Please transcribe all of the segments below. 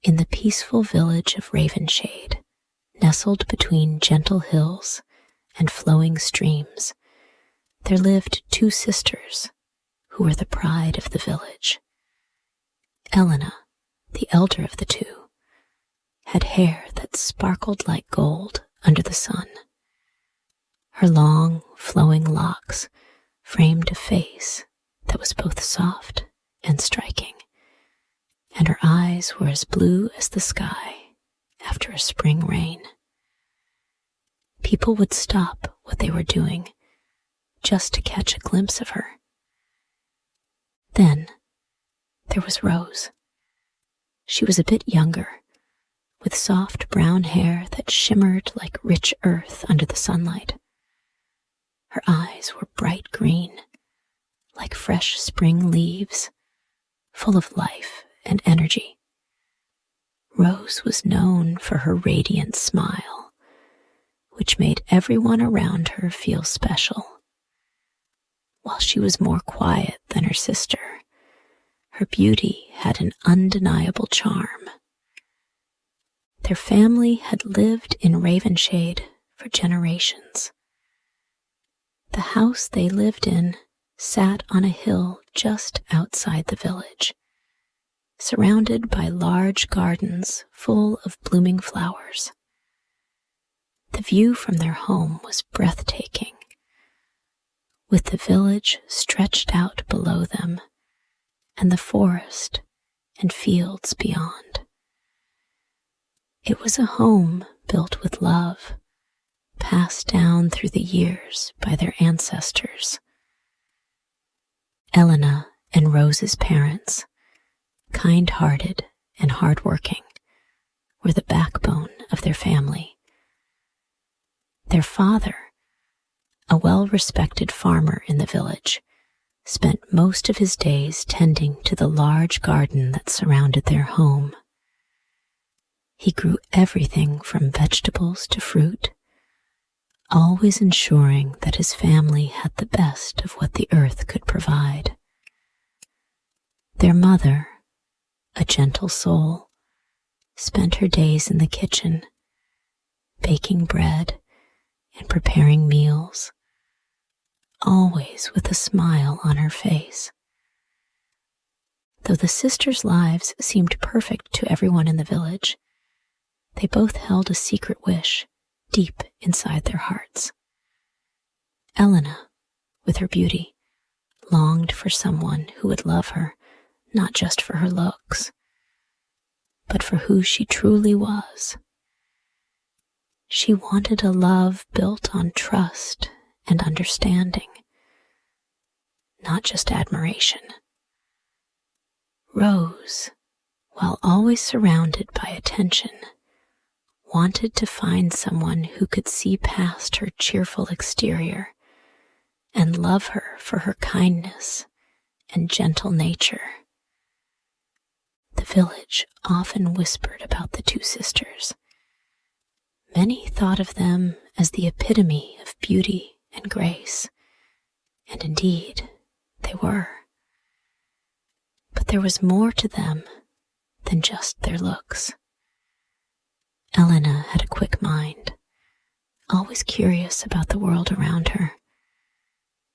In the peaceful village of Ravenshade, nestled between gentle hills and flowing streams, there lived two sisters who were the pride of the village. Elena, the elder of the two, had hair that sparkled like gold under the sun. Her long, flowing locks framed a face that was both soft and striking, and her eyes were as blue as the sky after a spring rain. People would stop what they were doing just to catch a glimpse of her. Then there was Rose. She was a bit younger, with soft brown hair that shimmered like rich earth under the sunlight. Her eyes were bright green, like fresh spring leaves, full of life and energy. Rose was known for her radiant smile, which made everyone around her feel special. While she was more quiet than her sister, her beauty had an undeniable charm. Their family had lived in Ravenshade for generations. The house they lived in sat on a hill just outside the village, surrounded by large gardens full of blooming flowers. The view from their home was breathtaking, with the village stretched out below them and the forest and fields beyond. It was a home built with love, passed down through the years by their ancestors. Elena and Rose's parents, kind-hearted and hard-working, were the backbone of their family. Their father, a well-respected farmer in the village, spent most of his days tending to the large garden that surrounded their home. He grew everything from vegetables to fruit, always ensuring that his family had the best of what the earth could provide. Their mother, a gentle soul, spent her days in the kitchen, baking bread and preparing meals, always with a smile on her face. Though the sisters' lives seemed perfect to everyone in the village, they both held a secret wish deep inside their hearts. Elena, with her beauty, longed for someone who would love her, not just for her looks, but for who she truly was. She wanted a love built on trust and understanding, not just admiration. Rose, while always surrounded by attention, wanted to find someone who could see past her cheerful exterior and love her for her kindness and gentle nature. The village often whispered about the two sisters. Many thought of them as the epitome of beauty and grace, and indeed, they were. But there was more to them than just their looks. Elena had a quick mind, always curious about the world around her.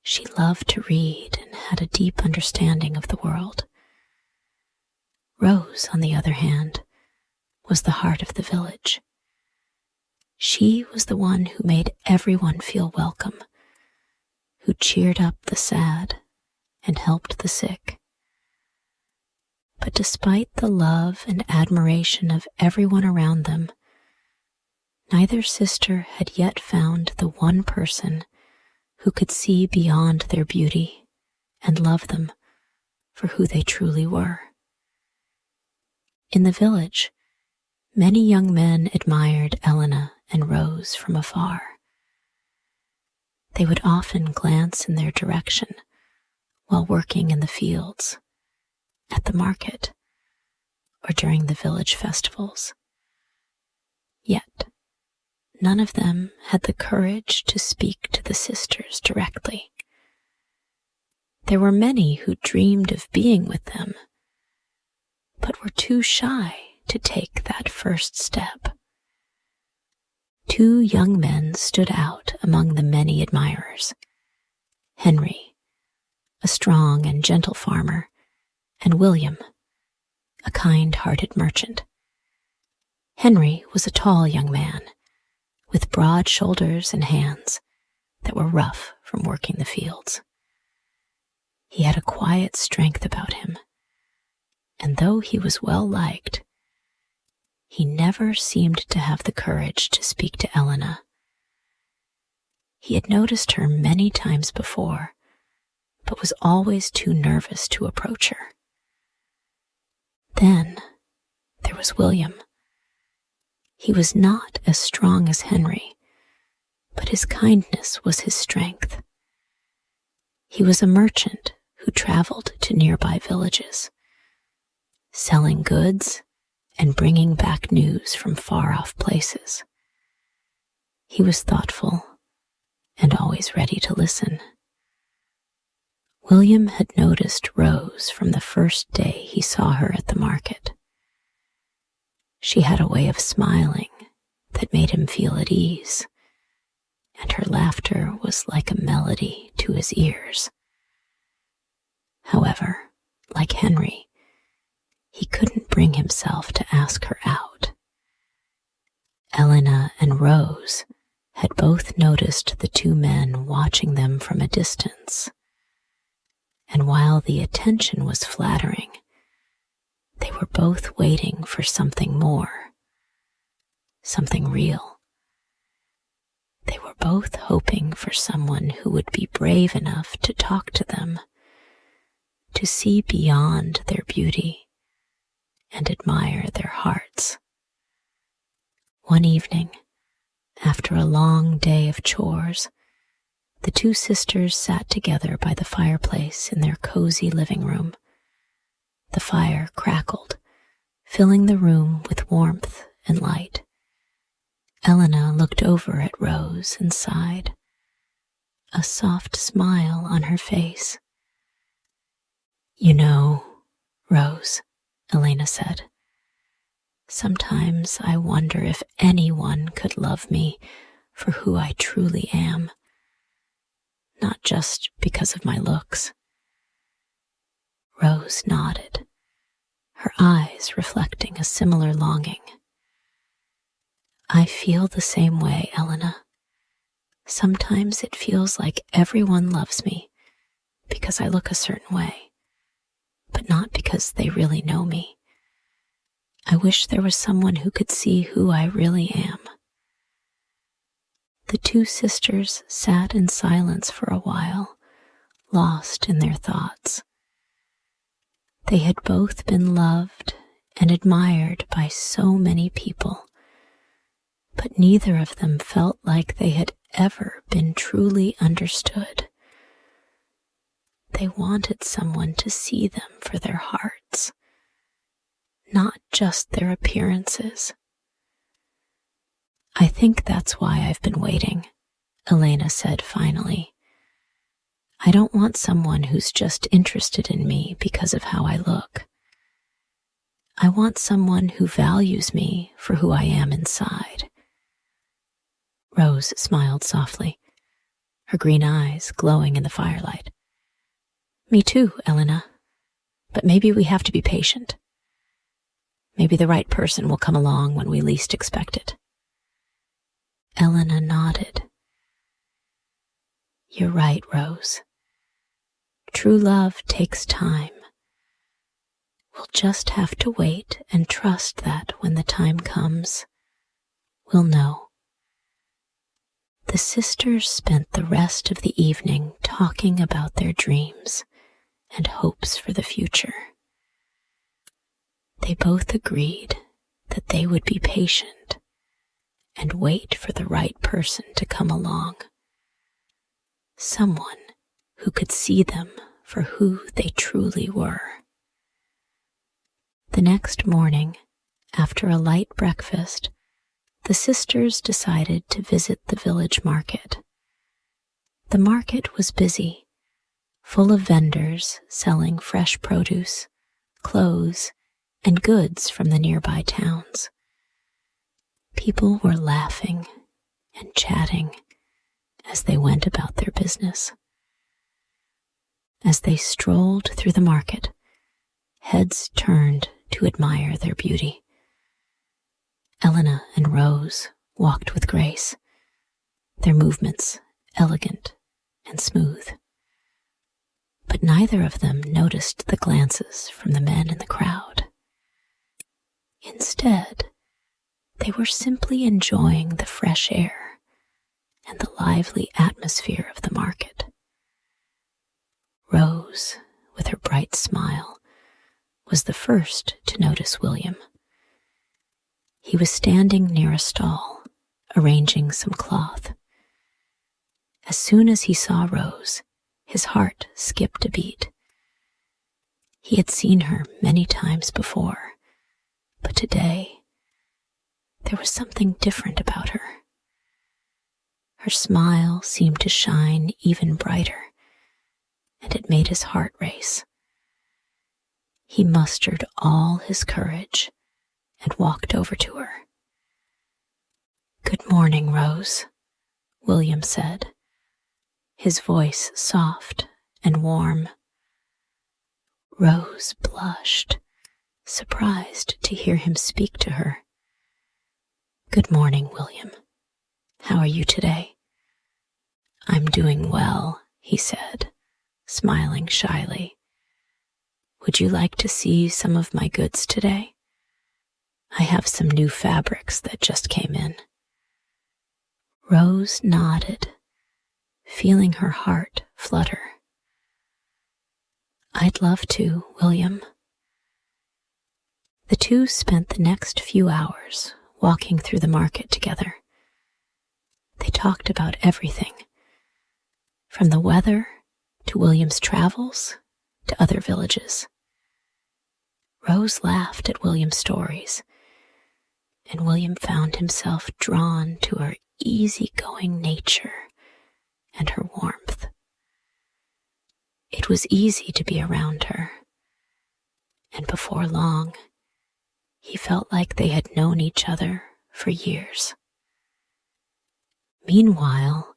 She loved to read and had a deep understanding of the world. Rose, on the other hand, was the heart of the village. She was the one who made everyone feel welcome, who cheered up the sad and helped the sick. But despite the love and admiration of everyone around them, neither sister had yet found the one person who could see beyond their beauty and love them for who they truly were. In the village, many young men admired Elena and Rose from afar. They would often glance in their direction while working in the fields, at the market, or during the village festivals. Yet, none of them had the courage to speak to the sisters directly. There were many who dreamed of being with them, but were too shy to take that first step. Two young men stood out among the many admirers. Henry, a strong and gentle farmer, and William, a kind-hearted merchant. Henry was a tall young man, with broad shoulders and hands that were rough from working the fields. He had a quiet strength about him, and though he was well liked, he never seemed to have the courage to speak to Elena. He had noticed her many times before, but was always too nervous to approach her. Then there was William. He was not as strong as Henry, but his kindness was his strength. He was a merchant who traveled to nearby villages, selling goods and bringing back news from far-off places. He was thoughtful and always ready to listen. William had noticed Rose from the first day he saw her at the market. She had a way of smiling that made him feel at ease, and her laughter was like a melody to his ears. However, like Henry, he couldn't bring himself to ask her out. Elena and Rose had both noticed the two men watching them from a distance, and while the attention was flattering, they were both waiting for something more, something real. They were both hoping for someone who would be brave enough to talk to them, to see beyond their beauty and admire their hearts. One evening, after a long day of chores, the two sisters sat together by the fireplace in their cozy living room. The fire crackled, filling the room with warmth and light. Elena looked over at Rose and sighed, a soft smile on her face. "You know, Rose," Elena said, "sometimes I wonder if anyone could love me for who I truly am, not just because of my looks." Rose nodded, her eyes reflecting a similar longing. "I feel the same way, Elena. Sometimes it feels like everyone loves me because I look a certain way, but not because they really know me. I wish there was someone who could see who I really am." The two sisters sat in silence for a while, lost in their thoughts. They had both been loved and admired by so many people, but neither of them felt like they had ever been truly understood. They wanted someone to see them for their hearts, not just their appearances. "I think that's why I've been waiting," Elena said finally. "I don't want someone who's just interested in me because of how I look. I want someone who values me for who I am inside." Rose smiled softly, her green eyes glowing in the firelight. "Me too, Elena, but maybe we have to be patient. Maybe the right person will come along when we least expect it." Elena nodded. "You're right, Rose. True love takes time. We'll just have to wait and trust that when the time comes, we'll know." The sisters spent the rest of the evening talking about their dreams and hopes for the future. They both agreed that they would be patient and wait for the right person to come along, someone who could see them for who they truly were. The next morning, after a light breakfast, the sisters decided to visit the village market. The market was busy, full of vendors selling fresh produce, clothes, and goods from the nearby towns. People were laughing and chatting as they went about their business. As they strolled through the market, heads turned to admire their beauty. Elena and Rose walked with grace, their movements elegant and smooth. But neither of them noticed the glances from the men in the crowd. Instead, they were simply enjoying the fresh air and the lively atmosphere of the market. Rose, with her bright smile, was the first to notice William. He was standing near a stall, arranging some cloth. As soon as he saw Rose, his heart skipped a beat. He had seen her many times before, but today there was something different about her. Her smile seemed to shine even brighter, and it made his heart race. He mustered all his courage and walked over to her. "Good morning, Rose," William said, his voice soft and warm. Rose blushed, surprised to hear him speak to her. "Good morning, William. How are you today?" "I'm doing well," he said, smiling shyly. "Would you like to see some of my goods today? I have some new fabrics that just came in." Rose nodded, feeling her heart flutter. "I'd love to, William." The two spent the next few hours walking through the market together. They talked about everything, from the weather to William's travels to other villages. Rose laughed at William's stories, and William found himself drawn to her easygoing nature and her warmth. It was easy to be around her, and before long, he felt like they had known each other for years. Meanwhile,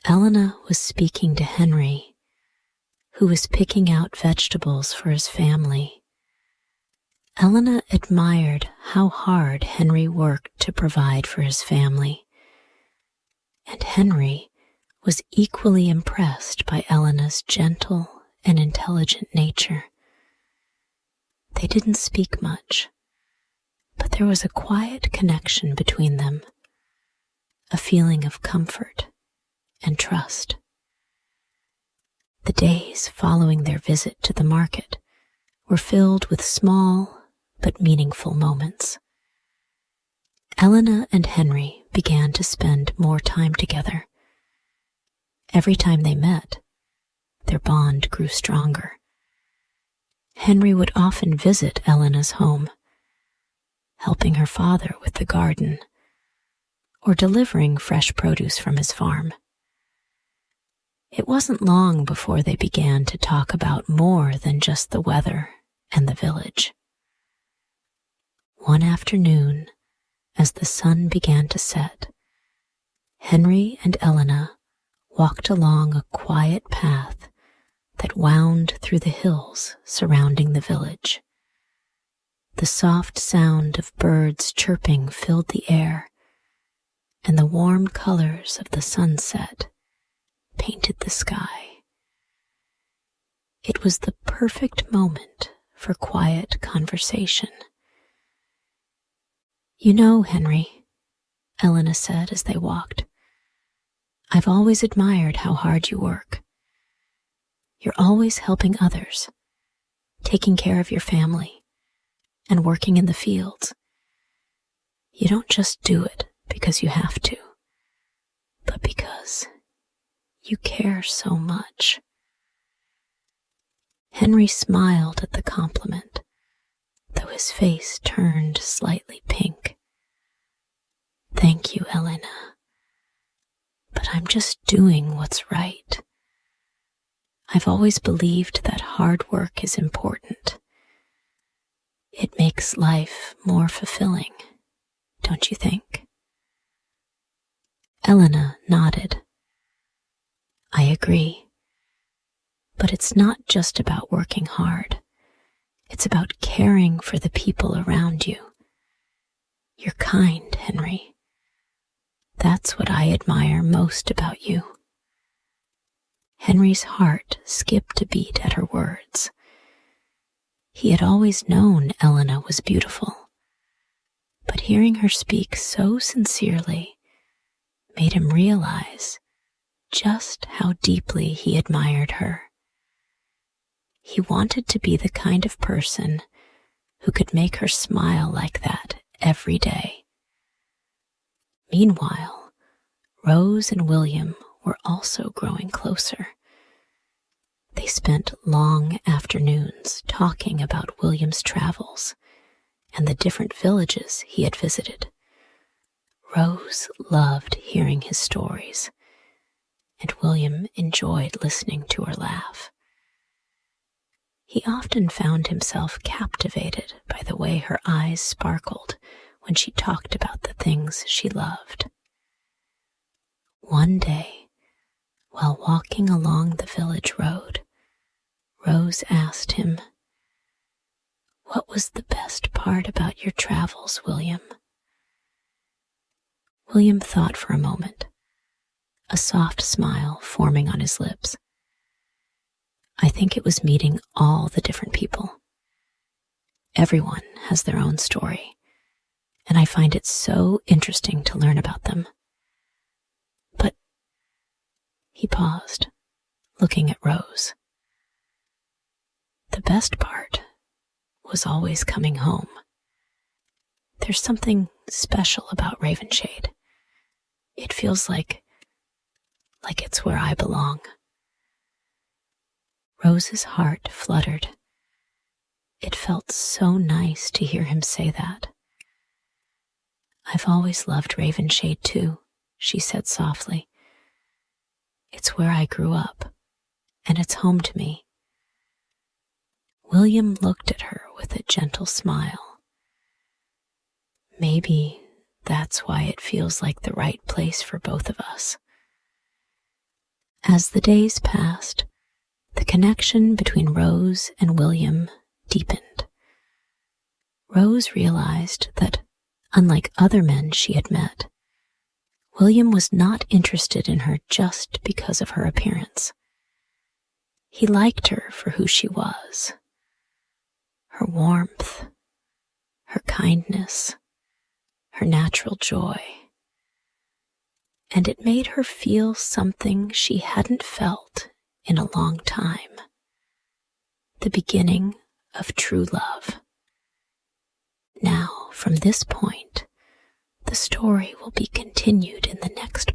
Elena was speaking to Henry, who was picking out vegetables for his family. Elena admired how hard Henry worked to provide for his family, and Henry was equally impressed by Elena's gentle and intelligent nature. They didn't speak much, but there was a quiet connection between them, a feeling of comfort and trust. The days following their visit to the market were filled with small but meaningful moments. Elena and Henry began to spend more time together. Every time they met, their bond grew stronger. Henry would often visit Elena's home, helping her father with the garden or delivering fresh produce from his farm. It wasn't long before they began to talk about more than just the weather and the village. One afternoon, as the sun began to set, Henry and Elena walked along a quiet path that wound through the hills surrounding the village. The soft sound of birds chirping filled the air, and the warm colors of the sunset painted the sky. It was the perfect moment for quiet conversation. "You know, Henry," Elena said as they walked, "I've always admired how hard you work. You're always helping others, taking care of your family, and working in the fields. You don't just do it because you have to, but because you care so much." Henry smiled at the compliment, though his face turned slightly pink. "Thank you, Elena, but I'm just doing what's right. I've always believed that hard work is important. It makes life more fulfilling, don't you think? Elena nodded. I agree. But it's not just about working hard. It's about caring for the people around you. You're kind, Henry. That's what I admire most about you. Henry's heart skipped a beat at her words. He had always known Elena was beautiful, but hearing her speak so sincerely made him realize just how deeply he admired her. He wanted to be the kind of person who could make her smile like that every day. Meanwhile, Rose and William were also growing closer. They spent long afternoons talking about William's travels and the different villages he had visited. Rose loved hearing his stories, and William enjoyed listening to her laugh. He often found himself captivated by the way her eyes sparkled when she talked about the things she loved. One day, while walking along the village road, Rose asked him, "What was the best part about your travels, William?" William thought for a moment, a soft smile forming on his lips. I think it was meeting all the different people. Everyone has their own story, and I find it so interesting to learn about them. But he paused, looking at Rose. The best part was always coming home. There's something special about Ravenshade. It feels like it's where I belong. Rose's heart fluttered. It felt so nice to hear him say that. I've always loved Ravenshade too, she said softly. It's where I grew up, and it's home to me. William looked at her with a gentle smile. Maybe that's why it feels like the right place for both of us. As the days passed, the connection between Rose and William deepened. Rose realized that, unlike other men she had met, William was not interested in her just because of her appearance. He liked her for who she was. Her warmth, her kindness, her natural joy. And it made her feel something she hadn't felt in a long time. The beginning of true love. Now, from this point, the story will be continued in the next